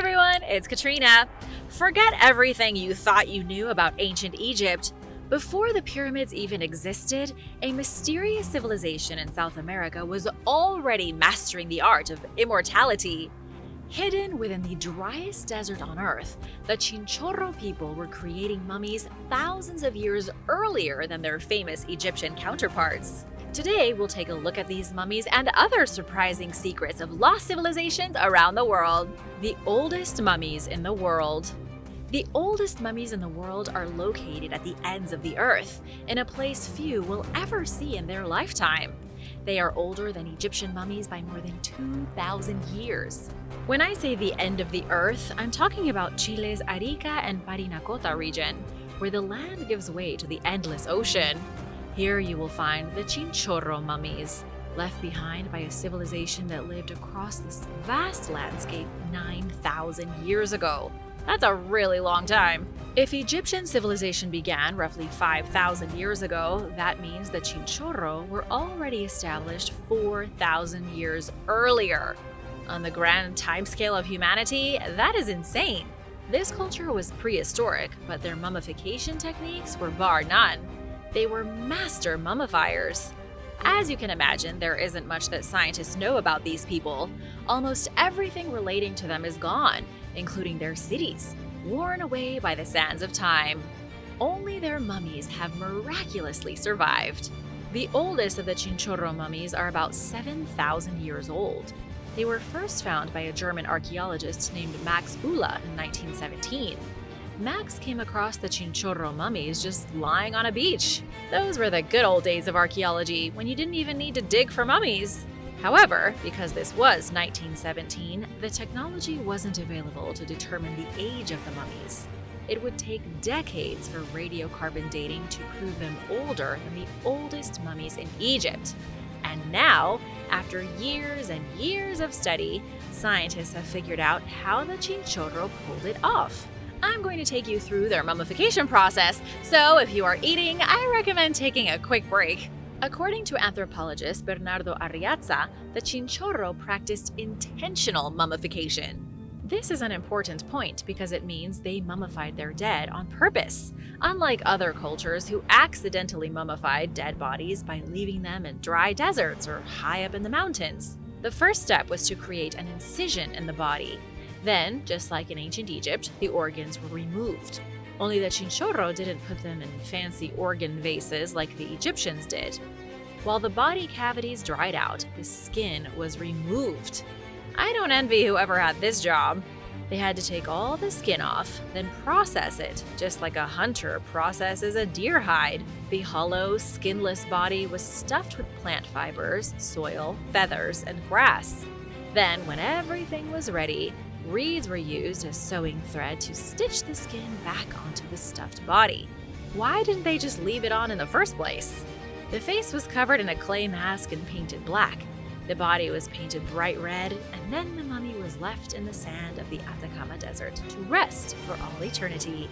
everyone, it's Katrina. Forget everything you thought you knew about ancient Egypt. Before the pyramids even existed, a mysterious civilization in South America was already mastering the art of immortality. Hidden within the driest desert on Earth, the Chinchorro people were creating mummies thousands of years earlier than their famous Egyptian counterparts. Today, we'll take a look at these mummies and other surprising secrets of lost civilizations around the world. The oldest mummies in the world. The oldest mummies in the world are located at the ends of the earth, in a place few will ever see in their lifetime. They are older than Egyptian mummies by more than 2,000 years. When I say the end of the earth, I'm talking about Chile's Arica and Parinacota region, where the land gives way to the endless ocean. Here you will find the Chinchorro mummies, left behind by a civilization that lived across this vast landscape 9,000 years ago. That's a really long time. If Egyptian civilization began roughly 5,000 years ago, that means the Chinchorro were already established 4,000 years earlier. On the grand timescale of humanity, that is insane. This culture was prehistoric, but their mummification techniques were bar none. They were master mummifiers. As you can imagine, there isn't much that scientists know about these people. Almost everything relating to them is gone, including their cities, worn away by the sands of time. Only their mummies have miraculously survived. The oldest of the Chinchorro mummies are about 7,000 years old. They were first found by a German archaeologist named Max Ulla in 1917. Max came across the Chinchorro mummies just lying on a beach. Those were the good old days of archaeology, when you didn't even need to dig for mummies. However, because this was 1917, the technology wasn't available to determine the age of the mummies. It would take decades for radiocarbon dating to prove them older than the oldest mummies in Egypt. And now, after years and years of study, scientists have figured out how the Chinchorro pulled it off. I'm going to take you through their mummification process, so if you are eating, I recommend taking a quick break. According to anthropologist Bernardo Arriaza, the Chinchorro practiced intentional mummification. This is an important point because it means they mummified their dead on purpose, unlike other cultures who accidentally mummified dead bodies by leaving them in dry deserts or high up in the mountains. The first step was to create an incision in the body. Then, just like in ancient Egypt, the organs were removed. Only the Chinchorro didn't put them in fancy organ vases like the Egyptians did. While the body cavities dried out, the skin was removed. I don't envy whoever had this job. They had to take all the skin off, then process it, just like a hunter processes a deer hide. The hollow, skinless body was stuffed with plant fibers, soil, feathers, and grass. Then, when everything was ready, reeds were used as sewing thread to stitch the skin back onto the stuffed body. Why didn't they just leave it on in the first place? The face was covered in a clay mask and painted black. The body was painted bright red, and then the mummy was left in the sand of the Atacama Desert to rest for all eternity.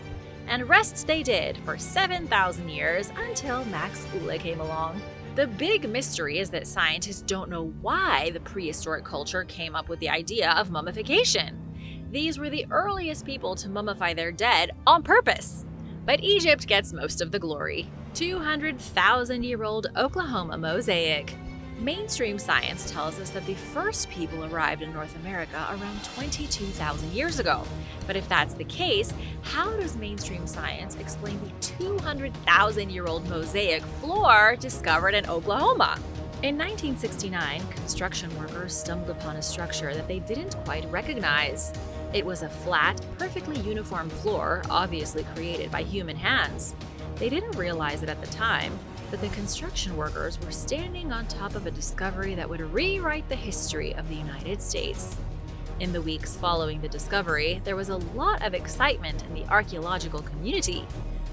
And rest they did for 7,000 years until Max Ulla came along. The big mystery is that scientists don't know why the prehistoric culture came up with the idea of mummification. These were the earliest people to mummify their dead on purpose. But Egypt gets most of the glory. 200,000-year-old Oklahoma Mosaic. Mainstream science tells us that the first people arrived in North America around 22,000 years ago. But if that's the case, how does mainstream science explain the 200,000-year-old mosaic floor discovered in Oklahoma? In 1969, construction workers stumbled upon a structure that they didn't quite recognize. It was a flat, perfectly uniform floor, obviously created by human hands. They didn't realize it at the time, but the construction workers were standing on top of a discovery that would rewrite the history of the United States. In the weeks following the discovery, there was a lot of excitement in the archaeological community.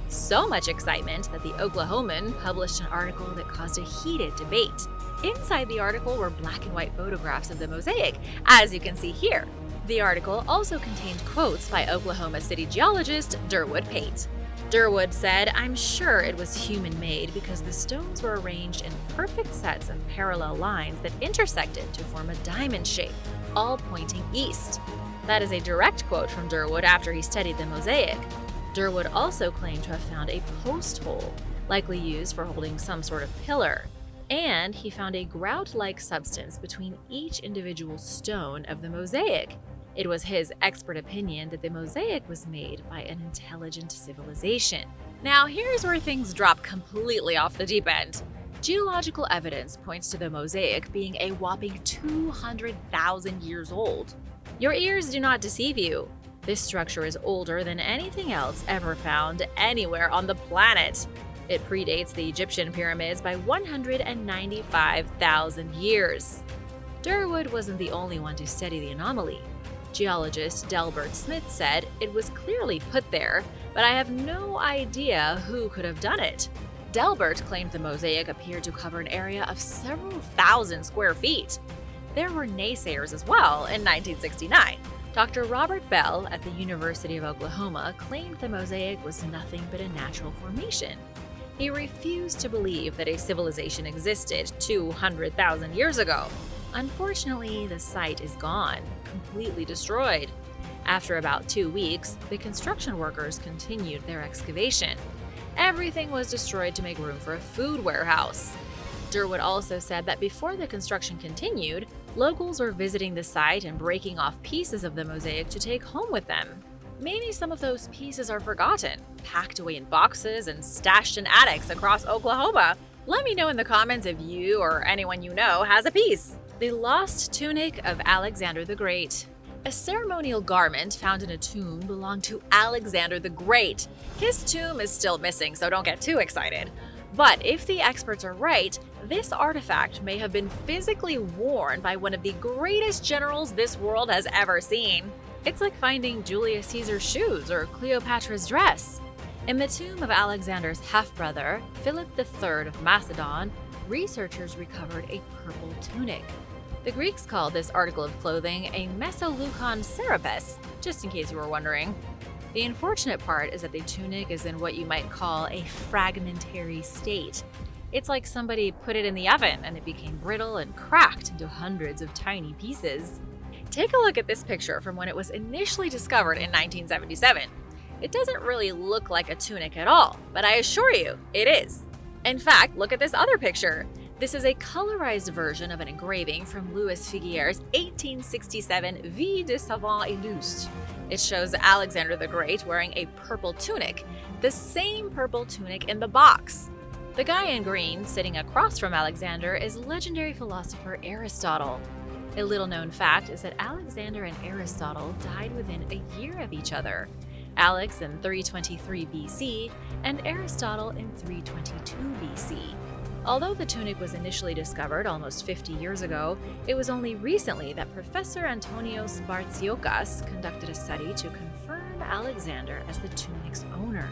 So much excitement that the Oklahoman published an article that caused a heated debate. Inside the article were black and white photographs of the mosaic, as you can see here. The article also contained quotes by Oklahoma City geologist Durwood Pate. Durwood said, "I'm sure it was human-made because the stones were arranged in perfect sets of parallel lines that intersected to form a diamond shape, all pointing east. That is a direct quote from Durwood after he studied the mosaic. Durwood also claimed to have found a post hole, likely used for holding some sort of pillar. And he found a grout-like substance between each individual stone of the mosaic. It was his expert opinion that the mosaic was made by an intelligent civilization. Now, here's where things drop completely off the deep end. Geological evidence points to the mosaic being a whopping 200,000 years old. Your ears do not deceive you. This structure is older than anything else ever found anywhere on the planet. It predates the Egyptian pyramids by 195,000 years. Durwood wasn't the only one to study the anomaly. Geologist Delbert Smith said it was clearly put there, but I have no idea who could have done it. Delbert claimed the mosaic appeared to cover an area of several thousand square feet. There were naysayers as well in 1969. Dr. Robert Bell at the University of Oklahoma claimed the mosaic was nothing but a natural formation. He refused to believe that a civilization existed 200,000 years ago. Unfortunately, the site is gone, completely destroyed. After about 2 weeks, the construction workers continued their excavation. Everything was destroyed to make room for a food warehouse. Durwood also said that before the construction continued, locals were visiting the site and breaking off pieces of the mosaic to take home with them. Maybe some of those pieces are forgotten, packed away in boxes and stashed in attics across Oklahoma. Let me know in the comments if you or anyone you know has a piece. The Lost Tunic of Alexander the Great. A ceremonial garment found in a tomb belonged to Alexander the Great. His tomb is still missing, so don't get too excited. But if the experts are right, this artifact may have been physically worn by one of the greatest generals this world has ever seen. It's like finding Julius Caesar's shoes or Cleopatra's dress. In the tomb of Alexander's half-brother, Philip III of Macedon, researchers recovered a purple tunic. The Greeks called this article of clothing a mesoleucon serapis, just in case you were wondering. The unfortunate part is that the tunic is in what you might call a fragmentary state. It's like somebody put it in the oven and it became brittle and cracked into hundreds of tiny pieces. Take a look at this picture from when it was initially discovered in 1977. It doesn't really look like a tunic at all, but I assure you, it is. In fact, look at this other picture. This is a colorized version of an engraving from Louis Figuiere's 1867 Vie de Savant Illustre. It shows Alexander the Great wearing a purple tunic, the same purple tunic in the box. The guy in green sitting across from Alexander is legendary philosopher Aristotle. A little-known fact is that Alexander and Aristotle died within a year of each other. Alex in 323 BC and Aristotle in 322 BC. Although the tunic was initially discovered almost 50 years ago, it was only recently that Professor Antonios Bartsiokas conducted a study to confirm Alexander as the tunic's owner.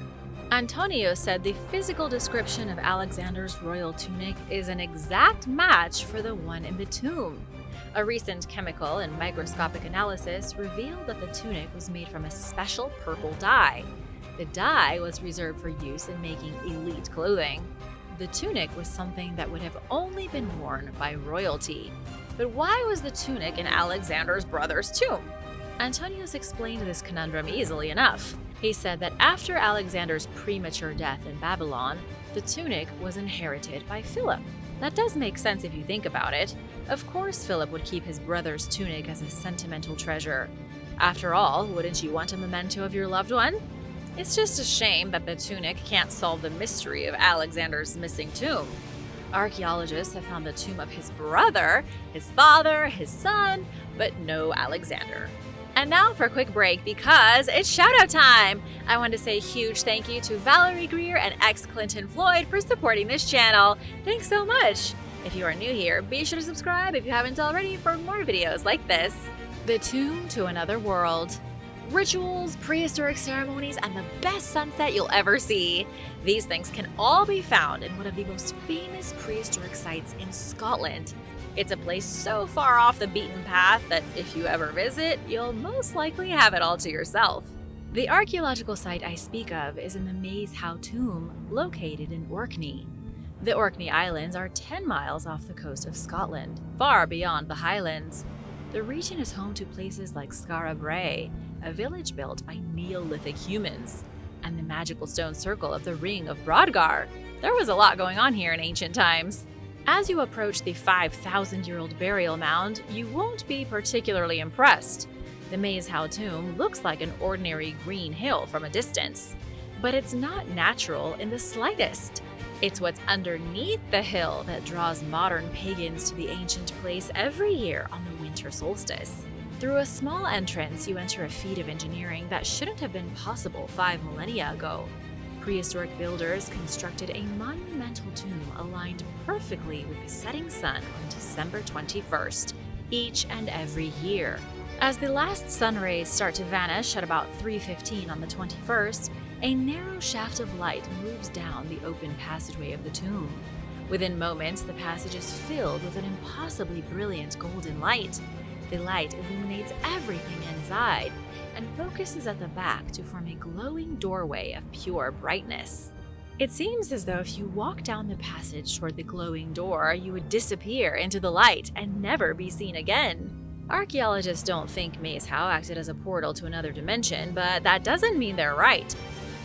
Antonio said the physical description of Alexander's royal tunic is an exact match for the one in the tomb. A recent chemical and microscopic analysis revealed that the tunic was made from a special purple dye. The dye was reserved for use in making elite clothing. The tunic was something that would have only been worn by royalty. But why was the tunic in Alexander's brother's tomb? Antonius explained this conundrum easily enough. He said that after Alexander's premature death in Babylon, the tunic was inherited by Philip. That does make sense if you think about it. Of course Philip would keep his brother's tunic as a sentimental treasure. After all, wouldn't you want a memento of your loved one? It's just a shame that the tunic can't solve the mystery of Alexander's missing tomb. Archaeologists have found the tomb of his brother, his father, his son, but no Alexander. And now for a quick break because it's shoutout time! I want to say a huge thank you to Valerie Greer and ex-Clinton Floyd for supporting this channel. Thanks so much! If you are new here, be sure to subscribe if you haven't already for more videos like this. The Tomb to Another World. Rituals, prehistoric ceremonies, and the best sunset you'll ever see. These things can all be found in one of the most famous prehistoric sites in Scotland. It's a place so far off the beaten path that if you ever visit, you'll most likely have it all to yourself. The archaeological site I speak of is in the Maze Howe Tomb, located in Orkney. The Orkney Islands are 10 miles off the coast of Scotland, far beyond the Highlands. The region is home to places like Skara Brae, a village built by Neolithic humans, and the magical stone circle of the Ring of Brodgar. There was a lot going on here in ancient times. As you approach the 5,000-year-old burial mound, you won't be particularly impressed. The Maze Hau tomb looks like an ordinary green hill from a distance, but it's not natural in the slightest. It's what's underneath the hill that draws modern pagans to the ancient place every year on the winter solstice. Through a small entrance, you enter a feat of engineering that shouldn't have been possible 5 millennia ago. Prehistoric builders constructed a monumental tomb aligned perfectly with the setting sun on December 21st, each and every year. As the last sun rays start to vanish at about 3:15 on the 21st, a narrow shaft of light moves down the open passageway of the tomb. Within moments, the passage is filled with an impossibly brilliant golden light. The light illuminates everything inside and focuses at the back to form a glowing doorway of pure brightness. It seems as though if you walk down the passage toward the glowing door, you would disappear into the light and never be seen again. Archaeologists don't think Maze Hau acted as a portal to another dimension, but that doesn't mean they're right.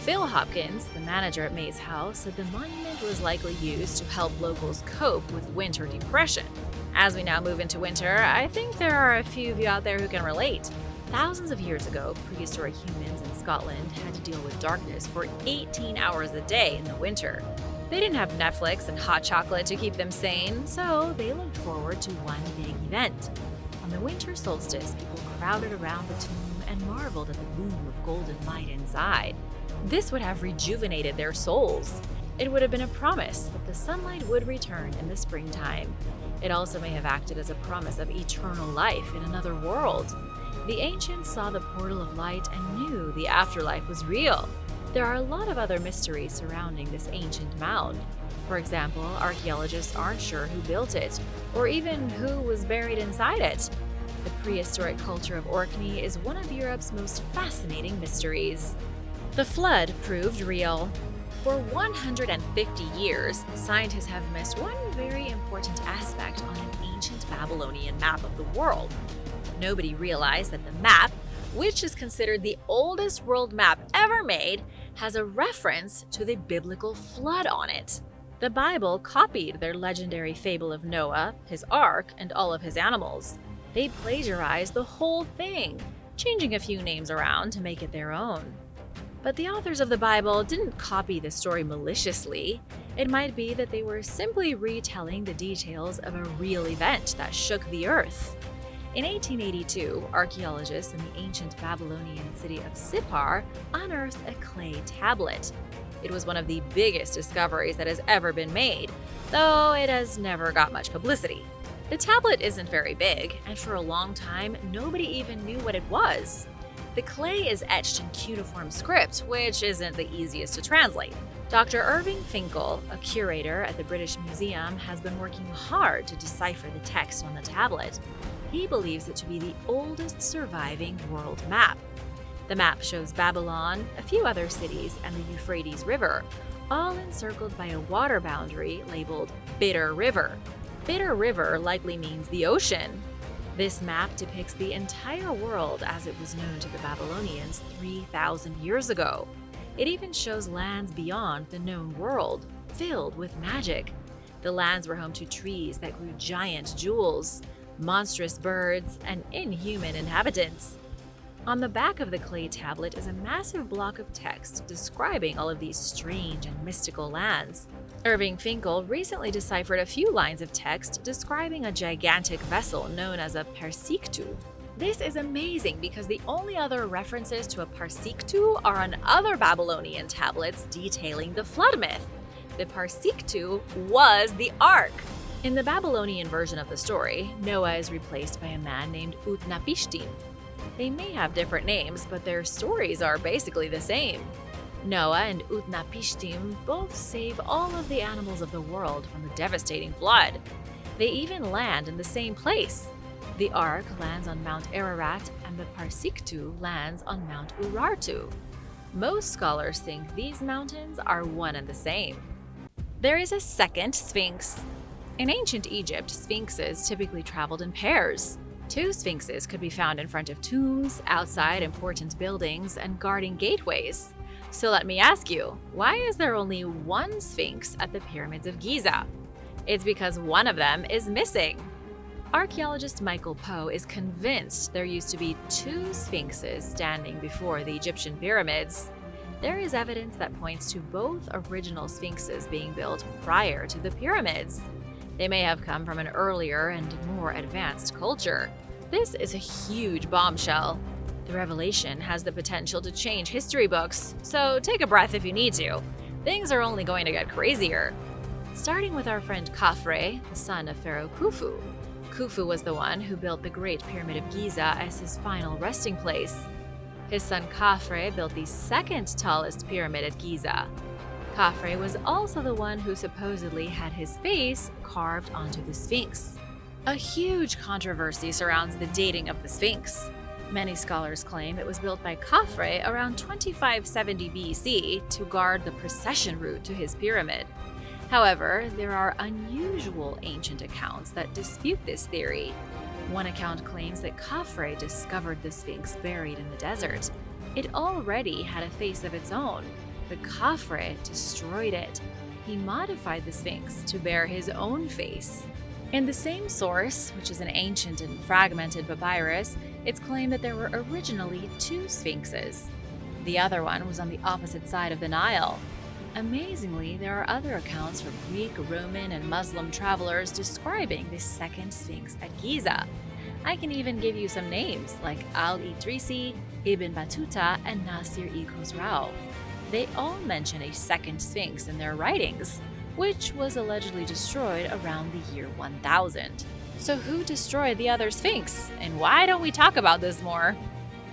Phil Hopkins, the manager at Maze Hau, said the monument was likely used to help locals cope with winter depression. As we now move into winter, I think there are a few of you out there who can relate. Thousands of years ago, prehistoric humans in Scotland had to deal with darkness for 18 hours a day in the winter. They didn't have Netflix and hot chocolate to keep them sane, so they looked forward to one big event. On the winter solstice, people crowded around the tomb and marveled at the bloom of golden light inside. This would have rejuvenated their souls. It would have been a promise that the sunlight would return in the springtime. It also may have acted as a promise of eternal life in another world. The ancients saw the portal of light and knew the afterlife was real. There are a lot of other mysteries surrounding this ancient mound. For example, archaeologists aren't sure who built it, or even who was buried inside it. The prehistoric culture of Orkney is one of Europe's most fascinating mysteries. The flood proved real. For 150 years, scientists have missed one very important aspect on an ancient Babylonian map of the world. Nobody realized that the map, which is considered the oldest world map ever made, has a reference to the biblical flood on it. The Bible copied their legendary fable of Noah, his ark, and all of his animals. They plagiarized the whole thing, changing a few names around to make it their own. But the authors of the Bible didn't copy the story maliciously. It might be that they were simply retelling the details of a real event that shook the earth. In 1882, archaeologists in the ancient Babylonian city of Sippar unearthed a clay tablet. It was one of the biggest discoveries that has ever been made, though it has never got much publicity. The tablet isn't very big, and for a long time, nobody even knew what it was. The clay is etched in cuneiform script, which isn't the easiest to translate. Dr. Irving Finkel, a curator at the British Museum, has been working hard to decipher the text on the tablet. He believes it to be the oldest surviving world map. The map shows Babylon, a few other cities, and the Euphrates River, all encircled by a water boundary labeled Bitter River. Bitter River likely means the ocean. This map depicts the entire world as it was known to the Babylonians 3,000 years ago. It even shows lands beyond the known world, filled with magic. The lands were home to trees that grew giant jewels, monstrous birds, and inhuman inhabitants. On the back of the clay tablet is a massive block of text describing all of these strange and mystical lands. Irving Finkel recently deciphered a few lines of text describing a gigantic vessel known as a Persiktu. This is amazing because the only other references to a Persiktu are on other Babylonian tablets detailing the flood myth. The Persiktu was the Ark. In the Babylonian version of the story, Noah is replaced by a man named Utnapishtim. They may have different names, but their stories are basically the same. Noah and Utnapishtim both save all of the animals of the world from the devastating flood. They even land in the same place. The Ark lands on Mount Ararat and the Persiktu lands on Mount Urartu. Most scholars think these mountains are one and the same. There is a second Sphinx. In ancient Egypt, sphinxes typically traveled in pairs. Two sphinxes could be found in front of tombs, outside important buildings, and guarding gateways. So let me ask you, why is there only one sphinx at the pyramids of Giza? It's because one of them is missing. Archaeologist Michael Poe is convinced there used to be two sphinxes standing before the Egyptian pyramids. There is evidence that points to both original sphinxes being built prior to the pyramids. They may have come from an earlier and more advanced culture. This is a huge bombshell. The revelation has the potential to change history books, so take a breath if you need to. Things are only going to get crazier. Starting with our friend Khafre, the son of Pharaoh Khufu. Khufu was the one who built the Great Pyramid of Giza as his final resting place. His son Khafre built the second tallest pyramid at Giza. Khafre was also the one who supposedly had his face carved onto the Sphinx. A huge controversy surrounds the dating of the Sphinx. Many scholars claim it was built by Khafre around 2570 BC to guard the procession route to his pyramid. However, there are unusual ancient accounts that dispute this theory. One account claims that Khafre discovered the Sphinx buried in the desert. It already had a face of its own, but Khafre destroyed it. He modified the Sphinx to bear his own face. In the same source, which is an ancient and fragmented papyrus, it's claimed that there were originally two Sphinxes. The other one was on the opposite side of the Nile. Amazingly, there are other accounts from Greek, Roman, and Muslim travelers describing this second Sphinx at Giza. I can even give you some names like Al-Idrisi, Ibn Battuta, and Nasir-i Khosrau. They all mention a second Sphinx in their writings, which was allegedly destroyed around the year 1000. So who destroyed the other Sphinx? And why don't we talk about this more?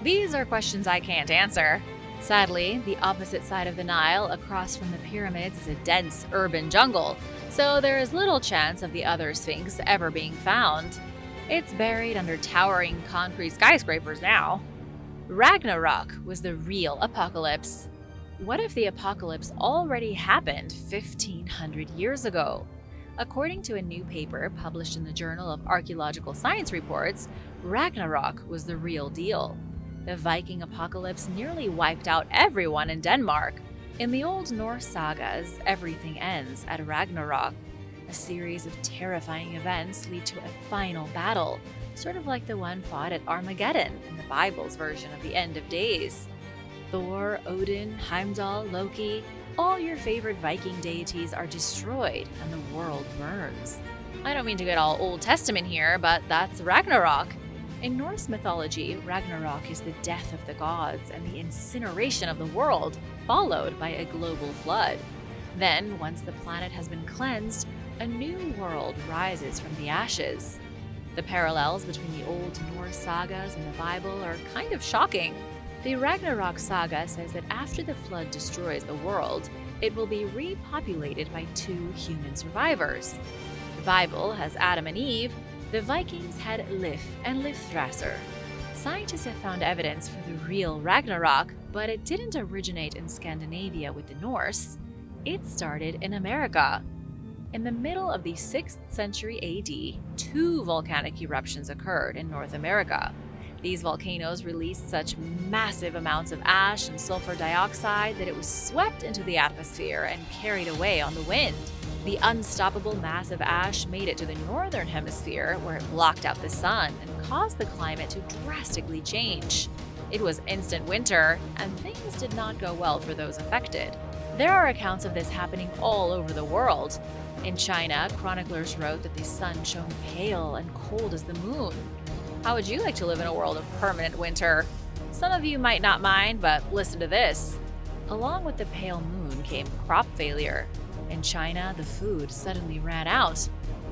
These are questions I can't answer. Sadly, the opposite side of the Nile, across from the pyramids, is a dense urban jungle, so there is little chance of the other Sphinx ever being found. It's buried under towering concrete skyscrapers now. Ragnarok was the real apocalypse. What if the apocalypse already happened 1500 years ago? According to a new paper published in the Journal of Archaeological Science Reports, Ragnarok was the real deal. The Viking apocalypse nearly wiped out everyone in Denmark. In the old Norse sagas, everything ends at Ragnarok. A series of terrifying events lead to a final battle, sort of like the one fought at Armageddon in the Bible's version of the end of days. Thor, Odin, Heimdall, Loki, all your favorite Viking deities are destroyed and the world burns. I don't mean to get all Old Testament here, but that's Ragnarok. In Norse mythology, Ragnarok is the death of the gods and the incineration of the world, followed by a global flood. Then, once the planet has been cleansed, a new world rises from the ashes. The parallels between the old Norse sagas and the Bible are kind of shocking. The Ragnarok saga says that after the flood destroys the world, it will be repopulated by two human survivors. The Bible has Adam and Eve. The Vikings had Lif and Lifthrasir. Scientists have found evidence for the real Ragnarok, but it didn't originate in Scandinavia with the Norse. It started in America. In the middle of the 6th century AD, two volcanic eruptions occurred in North America. These volcanoes released such massive amounts of ash and sulfur dioxide that it was swept into the atmosphere and carried away on the wind. The unstoppable mass of ash made it to the northern hemisphere, where it blocked out the sun and caused the climate to drastically change. It was instant winter, and things did not go well for those affected. There are accounts of this happening all over the world. In China, chroniclers wrote that the sun shone pale and cold as the moon. How would you like to live in a world of permanent winter? Some of you might not mind, but listen to this. Along with the pale moon came crop failure. In China, the food suddenly ran out.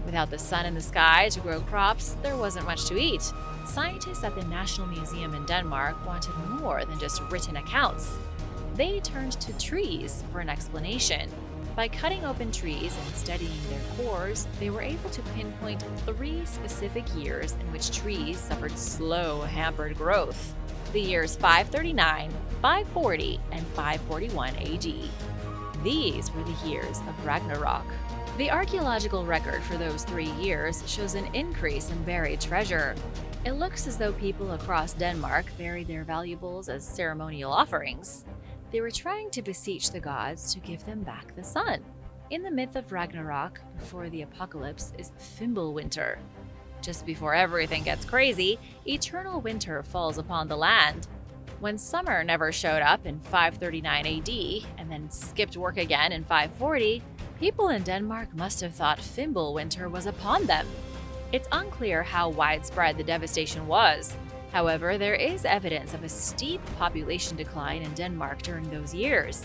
Without the sun in the sky to grow crops, there wasn't much to eat. Scientists at the National Museum in Denmark wanted more than just written accounts. They turned to trees for an explanation. By cutting open trees and studying their cores, they were able to pinpoint 3 specific years in which trees suffered slow, hampered growth. The years 539, 540, and 541 AD. These were the years of Ragnarok. The archaeological record for those 3 years shows an increase in buried treasure. It looks as though people across Denmark buried their valuables as ceremonial offerings. They were trying to beseech the gods to give them back the sun. In the myth of Ragnarok, before the apocalypse is Fimbulwinter. Just before everything gets crazy, eternal winter falls upon the land. When summer never showed up in 539 AD and then skipped work again in 540, people in Denmark must have thought Fimbulwinter was upon them. It's unclear how widespread the devastation was. However, there is evidence of a steep population decline in Denmark during those years.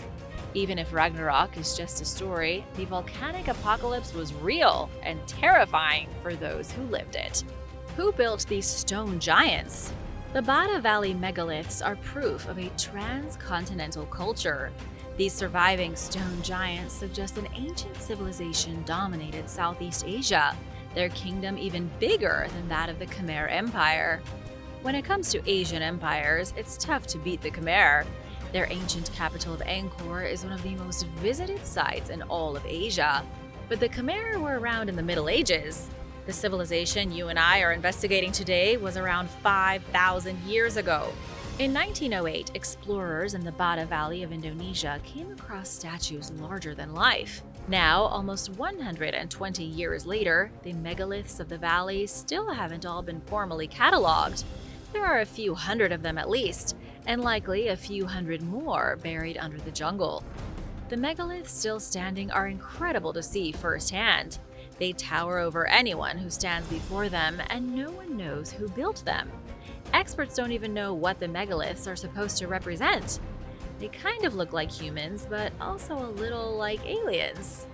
Even if Ragnarok is just a story, the volcanic apocalypse was real and terrifying for those who lived it. Who built these stone giants? The Bada Valley megaliths are proof of a transcontinental culture. These surviving stone giants suggest an ancient civilization dominated Southeast Asia, their kingdom even bigger than that of the Khmer Empire. When it comes to Asian empires, it's tough to beat the Khmer. Their ancient capital of Angkor is one of the most visited sites in all of Asia. But the Khmer were around in the Middle Ages. The civilization you and I are investigating today was around 5,000 years ago. In 1908, explorers in the Bada Valley of Indonesia came across statues larger than life. Now, almost 120 years later, the megaliths of the valley still haven't all been formally cataloged. There are a few hundred of them at least, and likely a few hundred more buried under the jungle. The megaliths still standing are incredible to see firsthand. They tower over anyone who stands before them, and no one knows who built them. Experts don't even know what the megaliths are supposed to represent. They kind of look like humans, but also a little like aliens.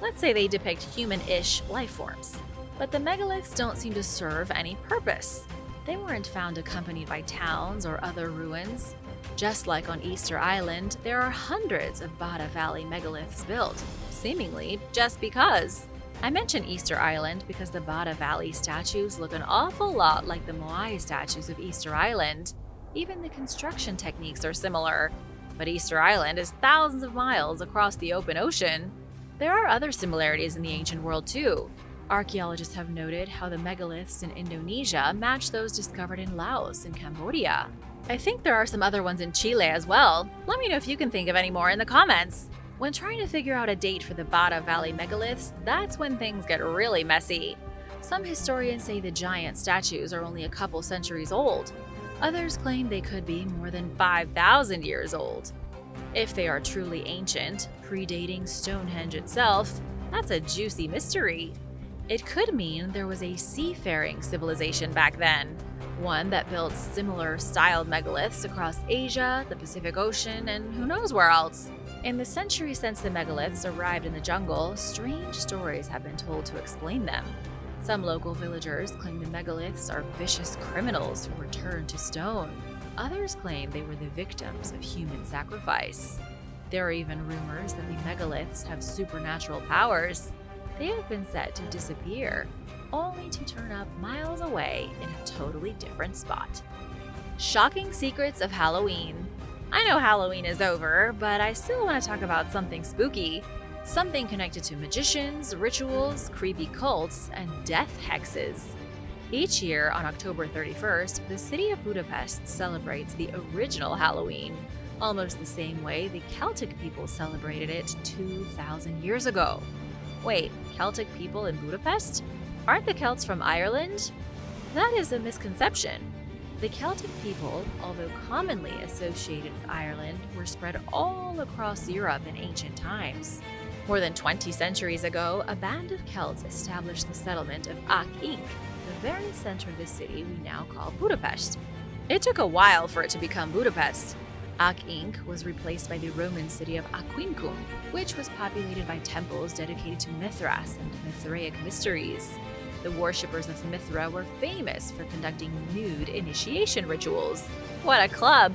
Let's say they depict human-ish life forms. But the megaliths don't seem to serve any purpose. They weren't found accompanied by towns or other ruins. Just like on Easter Island, there are hundreds of Bada Valley megaliths built, seemingly just because. I mention Easter Island because the Bada Valley statues look an awful lot like the Moai statues of Easter Island. Even the construction techniques are similar. But Easter Island is thousands of miles across the open ocean. There are other similarities in the ancient world too. Archaeologists have noted how the megaliths in Indonesia match those discovered in Laos and Cambodia. I think there are some other ones in Chile as well. Let me know if you can think of any more in the comments. When trying to figure out a date for the Bada Valley megaliths, that's when things get really messy. Some historians say the giant statues are only a couple centuries old. Others claim they could be more than 5,000 years old. If they are truly ancient, predating Stonehenge itself, that's a juicy mystery. It could mean there was a seafaring civilization back then, one that built similar styled megaliths across Asia, the Pacific Ocean, and who knows where else. In the centuries since the megaliths arrived in the jungle, strange stories have been told to explain them. Some local villagers claim the megaliths are vicious criminals who were turned to stone. Others claim they were the victims of human sacrifice. There are even rumors that the megaliths have supernatural powers. They have been said to disappear, only to turn up miles away in a totally different spot. Shocking secrets of Halloween. I know Halloween is over, but I still want to talk about something spooky. Something connected to magicians, rituals, creepy cults, and death hexes. Each year on October 31st, the city of Budapest celebrates the original Halloween, almost the same way the Celtic people celebrated it 2,000 years ago. Wait, Celtic people in Budapest? Aren't the Celts from Ireland? That is a misconception. The Celtic people, although commonly associated with Ireland, were spread all across Europe in ancient times. More than 20 centuries ago, a band of Celts established the settlement of Ak-Ink, the very center of the city we now call Budapest. It took a while for it to become Budapest. Ak-Ink was replaced by the Roman city of Aquincum, which was populated by temples dedicated to Mithras and Mithraic mysteries. The worshippers of Mithra were famous for conducting nude initiation rituals. What a club!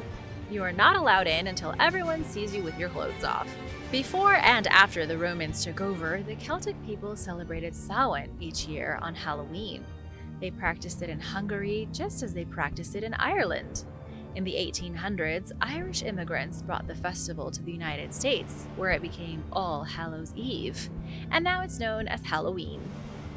You are not allowed in until everyone sees you with your clothes off. Before and after the Romans took over, the Celtic people celebrated Samhain each year on Halloween. They practiced it in Hungary just as they practiced it in Ireland. In the 1800s, Irish immigrants brought the festival to the United States, where it became All Hallows Eve, and now it's known as Halloween.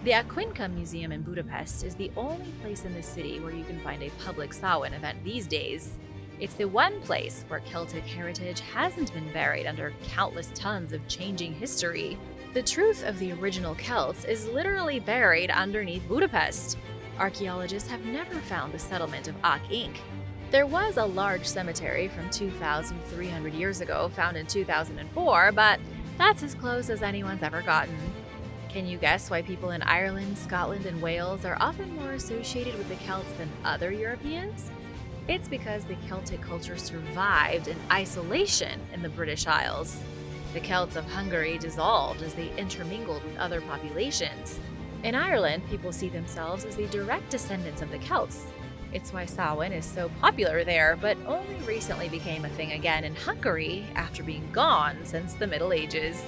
The Aquincum Museum in Budapest is the only place in the city where you can find a public Samhain event these days. It's the one place where Celtic heritage hasn't been buried under countless tons of changing history. The truth of the original Celts is literally buried underneath Budapest. Archaeologists have never found the settlement of Ak Inc. There was a large cemetery from 2,300 years ago found in 2004, but that's as close as anyone's ever gotten. Can you guess why people in Ireland, Scotland, and Wales are often more associated with the Celts than other Europeans? It's because the Celtic culture survived in isolation in the British Isles. The Celts of Hungary dissolved as they intermingled with other populations. In Ireland, people see themselves as the direct descendants of the Celts. It's why Samhain is so popular there, but only recently became a thing again in Hungary after being gone since the Middle Ages.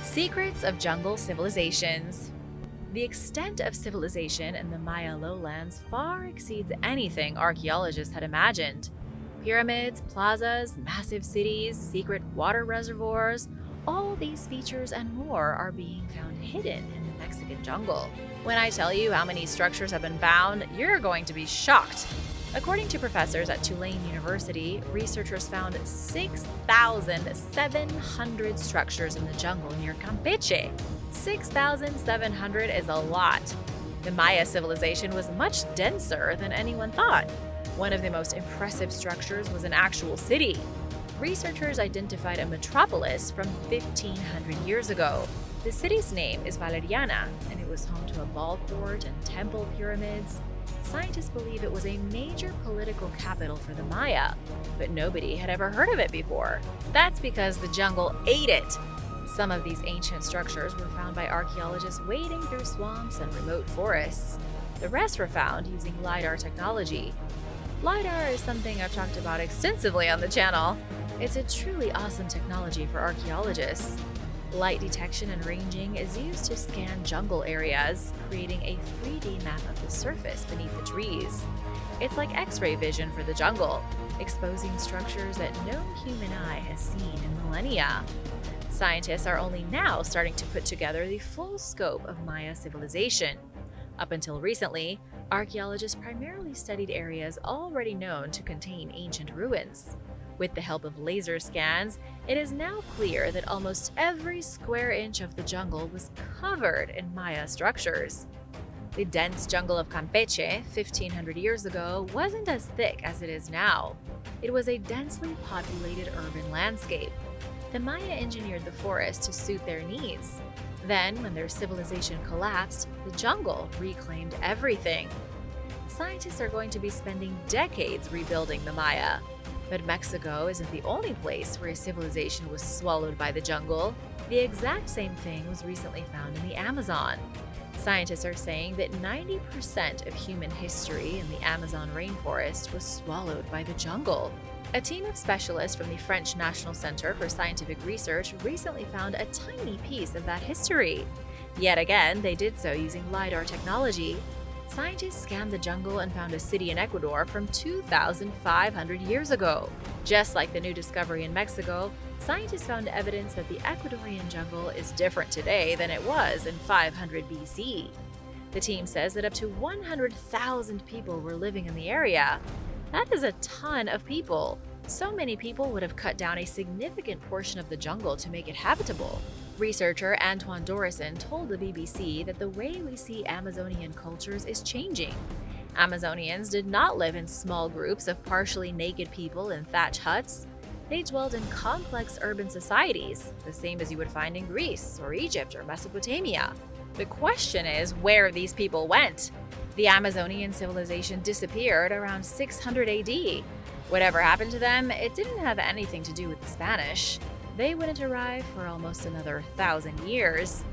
Secrets of jungle civilizations. The extent of civilization in the Maya lowlands far exceeds anything archaeologists had imagined. Pyramids, plazas, massive cities, secret water reservoirs, all these features and more are being found hidden in the Mexican jungle. When I tell you how many structures have been found, you're going to be shocked. According to professors at Tulane University, researchers found 6,700 structures in the jungle near Campeche. 6,700 is a lot. The Maya civilization was much denser than anyone thought. One of the most impressive structures was an actual city. Researchers identified a metropolis from 1,500 years ago. The city's name is Valeriana, and it was home to a ball court and temple pyramids. Scientists believe it was a major political capital for the Maya, but nobody had ever heard of it before. That's because the jungle ate it. Some of these ancient structures were found by archaeologists wading through swamps and remote forests. The rest were found using LiDAR technology. LiDAR is something I've talked about extensively on the channel. It's a truly awesome technology for archaeologists. Light detection and ranging is used to scan jungle areas, creating a 3D map of the surface beneath the trees. It's like X-ray vision for the jungle, exposing structures that no human eye has seen in millennia. Scientists are only now starting to put together the full scope of Maya civilization. Up until recently, archaeologists primarily studied areas already known to contain ancient ruins. With the help of laser scans, it is now clear that almost every square inch of the jungle was covered in Maya structures. The dense jungle of Campeche, 1,500 years ago, wasn't as thick as it is now. It was a densely populated urban landscape. The Maya engineered the forest to suit their needs. Then, when their civilization collapsed, the jungle reclaimed everything. Scientists are going to be spending decades rebuilding the Maya. But Mexico isn't the only place where a civilization was swallowed by the jungle. The exact same thing was recently found in the Amazon. Scientists are saying that 90% of human history in the Amazon rainforest was swallowed by the jungle. A team of specialists from the French National Center for Scientific Research recently found a tiny piece of that history. Yet again, they did so using LiDAR technology. Scientists scanned the jungle and found a city in Ecuador from 2,500 years ago. Just like the new discovery in Mexico, scientists found evidence that the Ecuadorian jungle is different today than it was in 500 BC. The team says that up to 100,000 people were living in the area. That is a ton of people. So many people would have cut down a significant portion of the jungle to make it habitable. Researcher Antoine Dorison told the BBC that the way we see Amazonian cultures is changing. Amazonians did not live in small groups of partially naked people in thatch huts. They dwelled in complex urban societies, the same as you would find in Greece or Egypt or Mesopotamia. The question is where these people went. The Amazonian civilization disappeared around 600 AD. Whatever happened to them, it didn't have anything to do with the Spanish. They wouldn't arrive for almost another 1,000 years.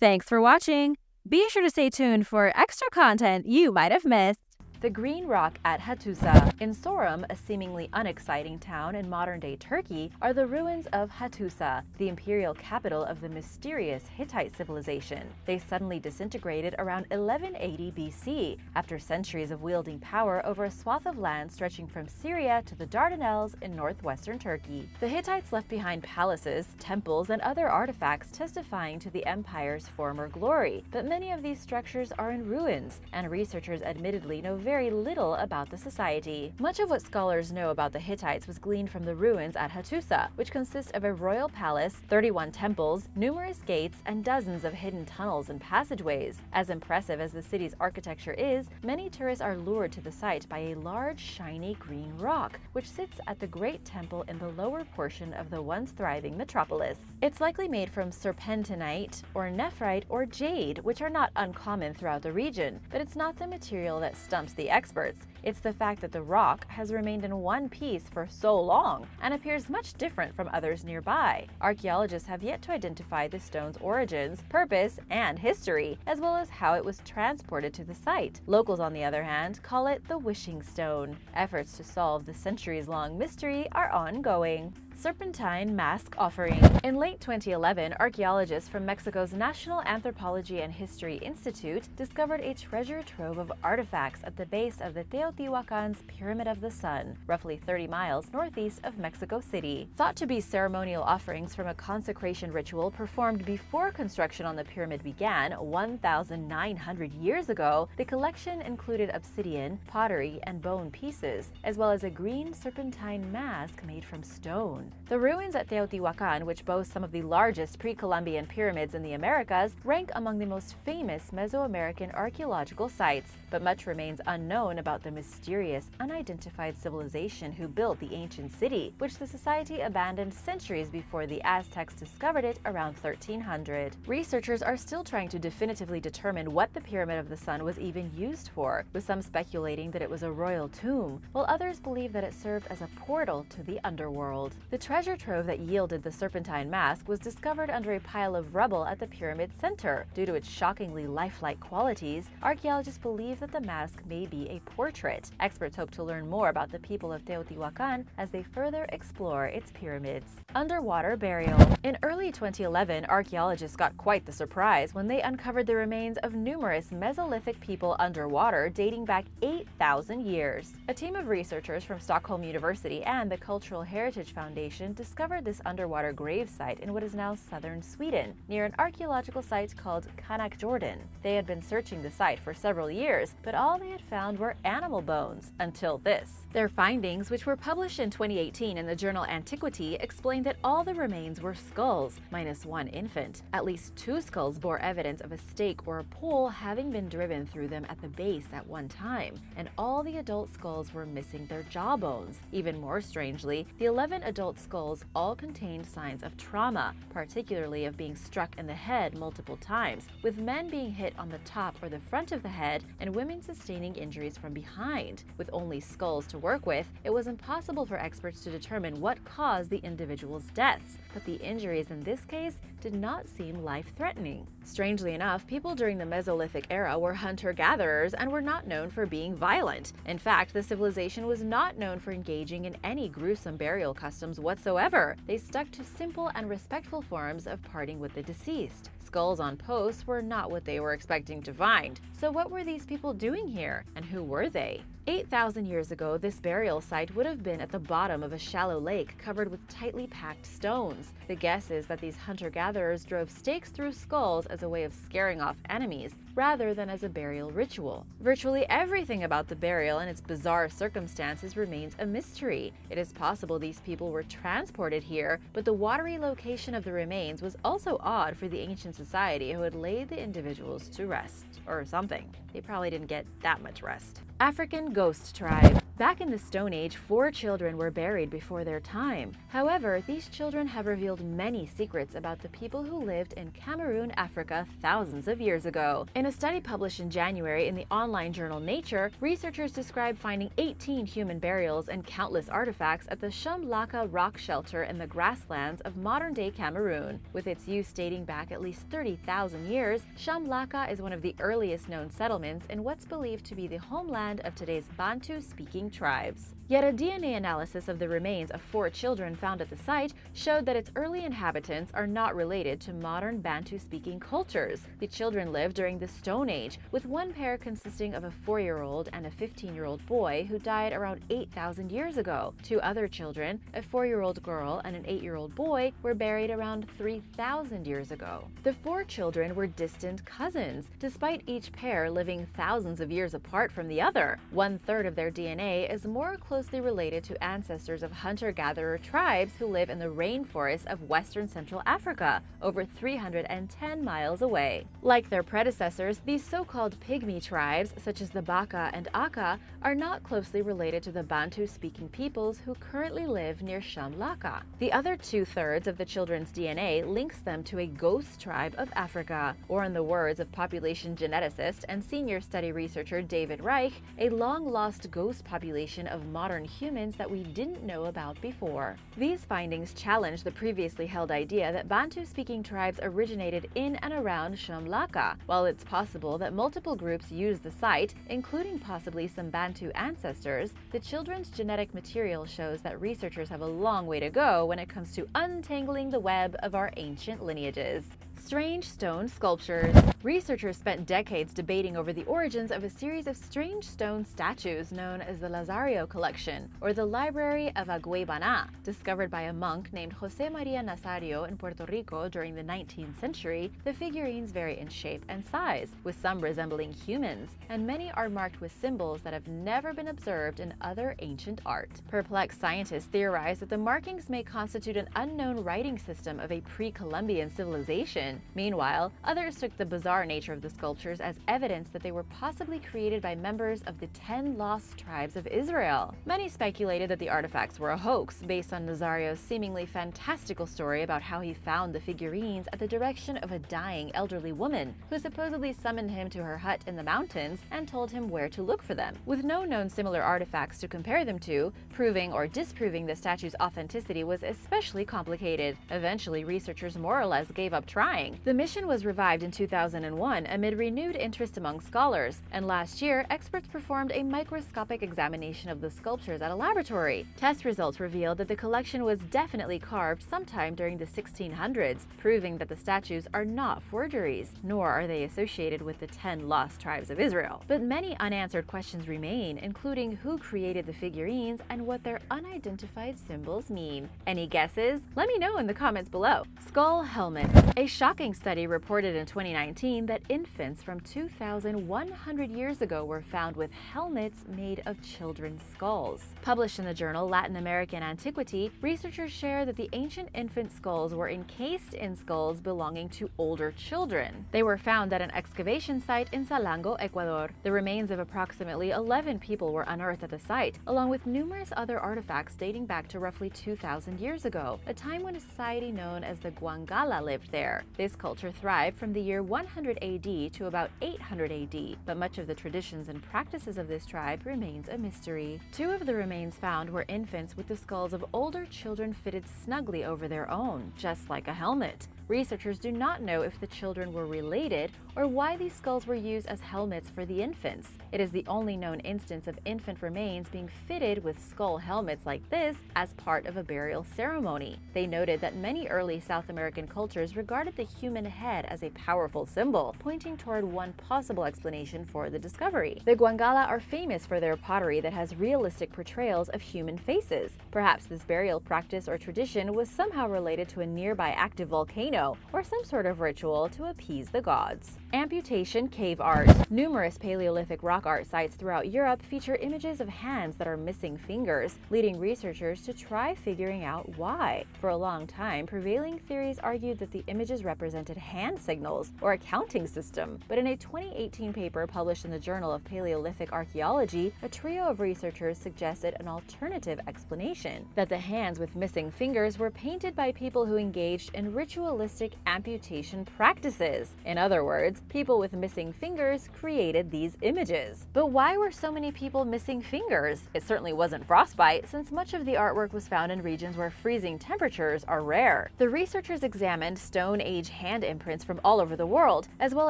Thanks for watching. Be sure to stay tuned for extra content you might have missed. The green rock at Hattusa. In Sorum, a seemingly unexciting town in modern-day Turkey, are the ruins of Hattusa, the imperial capital of the mysterious Hittite civilization. They suddenly disintegrated around 1180 BC, after centuries of wielding power over a swath of land stretching from Syria to the Dardanelles in northwestern Turkey. The Hittites left behind palaces, temples, and other artifacts testifying to the empire's former glory, but many of these structures are in ruins, and researchers admittedly know very little about the society. Much of what scholars know about the Hittites was gleaned from the ruins at Hattusa, which consist of a royal palace, 31 temples, numerous gates, and dozens of hidden tunnels and passageways. As impressive as the city's architecture is, many tourists are lured to the site by a large, shiny green rock, which sits at the Great Temple in the lower portion of the once thriving metropolis. It's likely made from serpentinite, or nephrite, or jade, which are not uncommon throughout the region, but it's not the material that stumps the experts. It's the fact that the rock has remained in one piece for so long and appears much different from others nearby. Archaeologists have yet to identify the stone's origins, purpose, and history, as well as how it was transported to the site. Locals, on the other hand, call it the wishing stone. Efforts to solve the centuries-long mystery are ongoing. Serpentine Mask Offering. In late 2011, archaeologists from Mexico's National Anthropology and History Institute discovered a treasure trove of artifacts at the base of the Teotihuacan's Pyramid of the Sun, roughly 30 miles northeast of Mexico City. Thought to be ceremonial offerings from a consecration ritual performed before construction on the pyramid began 1,900 years ago, the collection included obsidian, pottery, and bone pieces, as well as a green serpentine mask made from stone. The ruins at Teotihuacan, which boast some of the largest pre-Columbian pyramids in the Americas, rank among the most famous Mesoamerican archaeological sites, but much remains unknown about the mysterious, unidentified civilization who built the ancient city, which the society abandoned centuries before the Aztecs discovered it around 1300. Researchers are still trying to definitively determine what the Pyramid of the Sun was even used for, with some speculating that it was a royal tomb, while others believe that it served as a portal to the underworld. The treasure trove that yielded the serpentine mask was discovered under a pile of rubble at the pyramid's center. Due to its shockingly lifelike qualities, archaeologists believe that the mask may be a portrait. Experts hope to learn more about the people of Teotihuacan as they further explore its pyramids. Underwater burial. In early 2011, archaeologists got quite the surprise when they uncovered the remains of numerous Mesolithic people underwater dating back 8,000 years. A team of researchers from Stockholm University and the Cultural Heritage Foundation discovered this underwater grave site in what is now southern Sweden, near an archaeological site called Kanak Jordan. They had been searching the site for several years, but all they had found were animal bones, until this. Their findings, which were published in 2018 in the journal Antiquity, explained that all the remains were skulls, minus one infant. At least 2 skulls bore evidence of a stake or a pole having been driven through them at the base at one time, and all the adult skulls were missing their jaw bones. Even more strangely, the 11 adult skulls all contained signs of trauma, particularly of being struck in the head multiple times, with men being hit on the top or the front of the head and women sustaining injuries from behind. With only skulls to work with, it was impossible for experts to determine what caused the individual's deaths, but the injuries in this case did not seem life-threatening. Strangely enough, people during the Mesolithic era were hunter-gatherers and were not known for being violent. In fact, the civilization was not known for engaging in any gruesome burial customs whatsoever. They stuck to simple and respectful forms of parting with the deceased. Skulls on posts were not what they were expecting to find. So what were these people doing here, and who were they? 8,000 years ago, this burial site would have been at the bottom of a shallow lake covered with tightly packed stones. The guess is that these hunter-gatherers drove stakes through skulls as a way of scaring off enemies, rather than as a burial ritual. Virtually everything about the burial and its bizarre circumstances remains a mystery. It is possible these people were transported here, but the watery location of the remains was also odd for the ancient society who had laid the individuals to rest, or something. They probably didn't get that much rest. African Ghost Tribe. Back in the Stone Age, 4 children were buried before their time. However, these children have revealed many secrets about the people who lived in Cameroon, Africa thousands of years ago. In a study published in January in the online journal Nature, researchers described finding 18 human burials and countless artifacts at the Shumlaka rock shelter in the grasslands of modern-day Cameroon. With its use dating back at least 30,000 years, Shumlaka is one of the earliest known settlements in what's believed to be the homeland of today's Bantu-speaking tribes. Yet a DNA analysis of the remains of 4 children found at the site showed that its early inhabitants are not related to modern Bantu-speaking cultures. The children lived during the Stone Age, with one pair consisting of a 4-year-old and a 15-year-old boy who died around 8,000 years ago. 2 other children, a 4-year-old girl and an 8-year-old boy, were buried around 3,000 years ago. The 4 children were distant cousins, despite each pair living thousands of years apart from the other. 1/3 of their DNA is more closely related to ancestors of hunter-gatherer tribes who live in the rainforests of western Central Africa, over 310 miles away. Like their predecessors, these so-called pygmy tribes, such as the Baka and Aka, are not closely related to the Bantu-speaking peoples who currently live near Shumlaka. The other 2/3 of the children's DNA links them to a ghost tribe of Africa, or in the words of population geneticist and senior study researcher David Reich, a long-lost ghost population of modern humans that we didn't know about before. These findings challenge the previously held idea that Bantu-speaking tribes originated in and around Shumlaka. While it's possible that multiple groups used the site, including possibly some Bantu ancestors, the children's genetic material shows that researchers have a long way to go when it comes to untangling the web of our ancient lineages. Strange stone sculptures. Researchers spent decades debating over the origins of a series of strange stone statues known as the Lazario Collection, or the Library of Aguaybana. Discovered by a monk named Jose Maria Nazario in Puerto Rico during the 19th century, the figurines vary in shape and size, with some resembling humans, and many are marked with symbols that have never been observed in other ancient art. Perplexed scientists theorize that the markings may constitute an unknown writing system of a pre-Columbian civilization. Meanwhile, others took the bizarre nature of the sculptures as evidence that they were possibly created by members of the 10 lost tribes of Israel. Many speculated that the artifacts were a hoax, based on Nazario's seemingly fantastical story about how he found the figurines at the direction of a dying elderly woman, who supposedly summoned him to her hut in the mountains and told him where to look for them. With no known similar artifacts to compare them to, proving or disproving the statue's authenticity was especially complicated. Eventually, researchers more or less gave up trying. The mission was revived in 2001 amid renewed interest among scholars, and last year, experts performed a microscopic examination of the sculptures at a laboratory. Test results revealed that the collection was definitely carved sometime during the 1600s, proving that the statues are not forgeries, nor are they associated with the 10 lost tribes of Israel. But many unanswered questions remain, including who created the figurines and what their unidentified symbols mean. Any guesses? Let me know in the comments below. Skull helmets. A shocking study reported in 2019 that infants from 2,100 years ago were found with helmets made of children's skulls. Published in the journal Latin American Antiquity, researchers share that the ancient infant skulls were encased in skulls belonging to older children. They were found at an excavation site in Salango, Ecuador. The remains of approximately 11 people were unearthed at the site, along with numerous other artifacts dating back to roughly 2,000 years ago, a time when a society known as the Guangala lived there. This culture thrived from the year 100 AD to about 800 AD, but much of the traditions and practices of this tribe remains a mystery. 2 of the remains found were infants with the skulls of older children fitted snugly over their own, just like a helmet. Researchers do not know if the children were related or why these skulls were used as helmets for the infants. It is the only known instance of infant remains being fitted with skull helmets like this as part of a burial ceremony. They noted that many early South American cultures regarded the human head as a powerful symbol, pointing toward one possible explanation for the discovery. The Guangala are famous for their pottery that has realistic portrayals of human faces. Perhaps this burial practice or tradition was somehow related to a nearby active volcano or some sort of ritual to appease the gods. Amputation cave art. Numerous Paleolithic rock art sites throughout Europe feature images of hands that are missing fingers, leading researchers to try figuring out why. For a long time, prevailing theories argued that the images represent represented hand signals or a counting system. But in a 2018 paper published in the Journal of Paleolithic Archaeology, a trio of researchers suggested an alternative explanation, that the hands with missing fingers were painted by people who engaged in ritualistic amputation practices. In other words, people with missing fingers created these images. But why were so many people missing fingers? It certainly wasn't frostbite, since much of the artwork was found in regions where freezing temperatures are rare. The researchers examined Stone Age hand imprints from all over the world, as well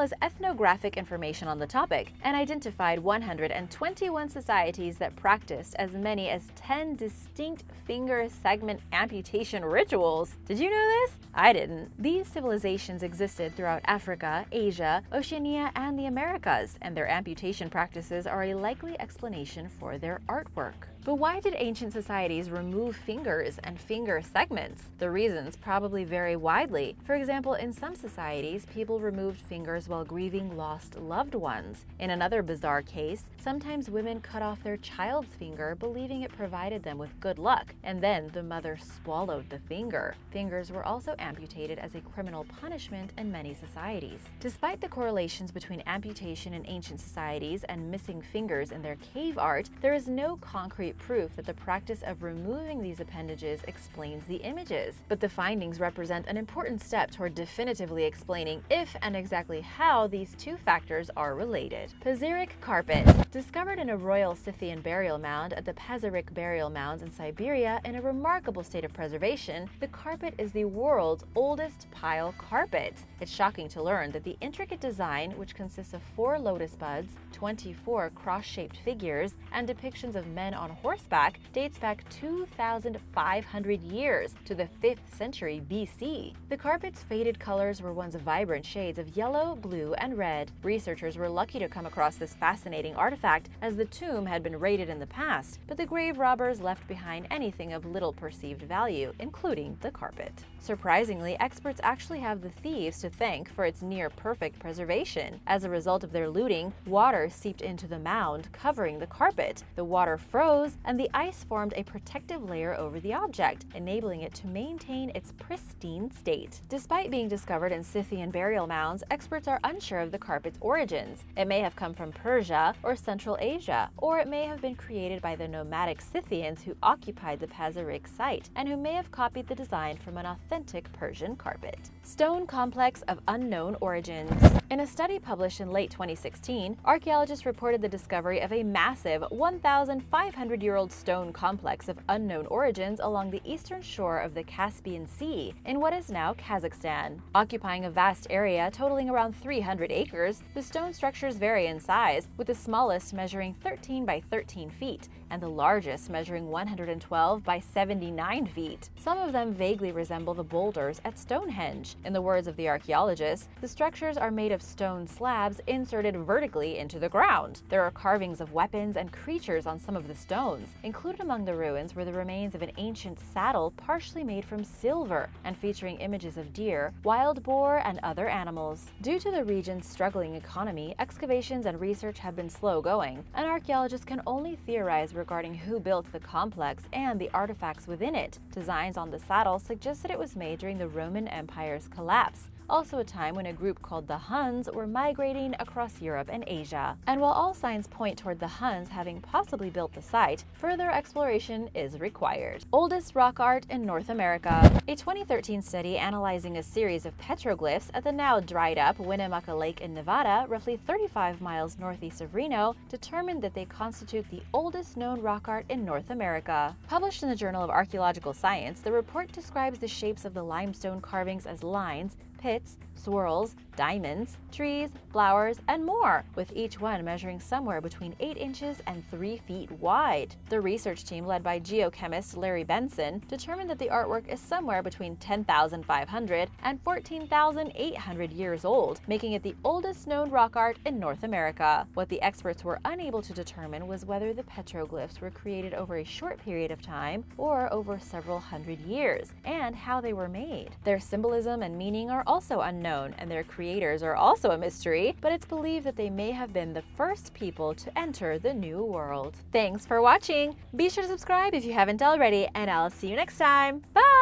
as ethnographic information on the topic, and identified 121 societies that practiced as many as 10 distinct finger segment amputation rituals. Did you know this? I didn't. These civilizations existed throughout Africa, Asia, Oceania, and the Americas, and their amputation practices are a likely explanation for their artwork. But why did ancient societies remove fingers and finger segments? The reasons probably vary widely. For example, in some societies, people removed fingers while grieving lost loved ones. In another bizarre case, sometimes women cut off their child's finger, believing it provided them with good luck, and then the mother swallowed the finger. Fingers were also amputated as a criminal punishment in many societies. Despite the correlations between amputation in ancient societies and missing fingers in their cave art, there is no concrete proof that the practice of removing these appendages explains the images. But the findings represent an important step toward definitively explaining if and exactly how these two factors are related. Pazyryk carpet. Discovered in a royal Scythian burial mound at the Pazyryk burial mounds in Siberia in a remarkable state of preservation, the carpet is the world's oldest pile carpet. It's shocking to learn that the intricate design, which consists of 4 lotus buds, 24 cross-shaped figures, and depictions of men on horseback, dates back 2,500 years to the 5th century BC. The carpet's faded colors were once vibrant shades of yellow, blue, and red. Researchers were lucky to come across this fascinating artifact, as the tomb had been raided in the past, but the grave robbers left behind anything of little perceived value, including the carpet. Surprisingly, experts actually have the thieves to thank for its near-perfect preservation. As a result of their looting, water seeped into the mound, covering the carpet. The water froze, and the ice formed a protective layer over the object, enabling it to maintain its pristine state. Despite being discovered in Scythian burial mounds, experts are unsure of the carpet's origins. It may have come from Persia or Central Asia, or it may have been created by the nomadic Scythians who occupied the Pazyryk site, and who may have copied the design from an authentic Persian carpet. Stone complex of unknown origins. In a study published in late 2016, archaeologists reported the discovery of a massive 1,500-year-old stone complex of unknown origins along the eastern shore of the Caspian Sea in what is now Kazakhstan. Occupying a vast area totaling around 300 acres, the stone structures vary in size, with the smallest measuring 13 by 13 feet and the largest measuring 112 by 79 feet. Some of them vaguely resemble the boulders at Stonehenge. In the words of the archaeologists, the structures are made of stone slabs inserted vertically into the ground. There are carvings of weapons and creatures on some of the stones. Included among the ruins were the remains of an ancient saddle partially made from silver and featuring images of deer, wild boar, and other animals. Due to the region's struggling economy, excavations and research have been slow going, and archaeologists can only theorize regarding who built the complex and the artifacts within it. Designs on the saddle suggest that it was made during the Roman Empire's collapse, also a time when a group called the Huns were migrating across Europe and Asia. And while all signs point toward the Huns having possibly built the site, further exploration is required. Oldest rock art in North America. A 2013 study analyzing a series of petroglyphs at the now dried up Winnemucca Lake in Nevada, roughly 35 miles northeast of Reno, determined that they constitute the oldest known rock art in North America. Published in the Journal of Archaeological Science, the report describes the shapes of the limestone carvings as lines, pits, swirls, diamonds, trees, flowers, and more, with each one measuring somewhere between 8 inches and 3 feet wide. The research team, led by geochemist Larry Benson, determined that the artwork is somewhere between 10,500 and 14,800 years old, making it the oldest known rock art in North America. What the experts were unable to determine was whether the petroglyphs were created over a short period of time or over several hundred years, and how they were made. Their symbolism and meaning are also unknown, and their creators are also a mystery, but it's believed that they may have been the first people to enter the New World. Thanks for watching! Be sure to subscribe if you haven't already, and I'll see you next time. Bye!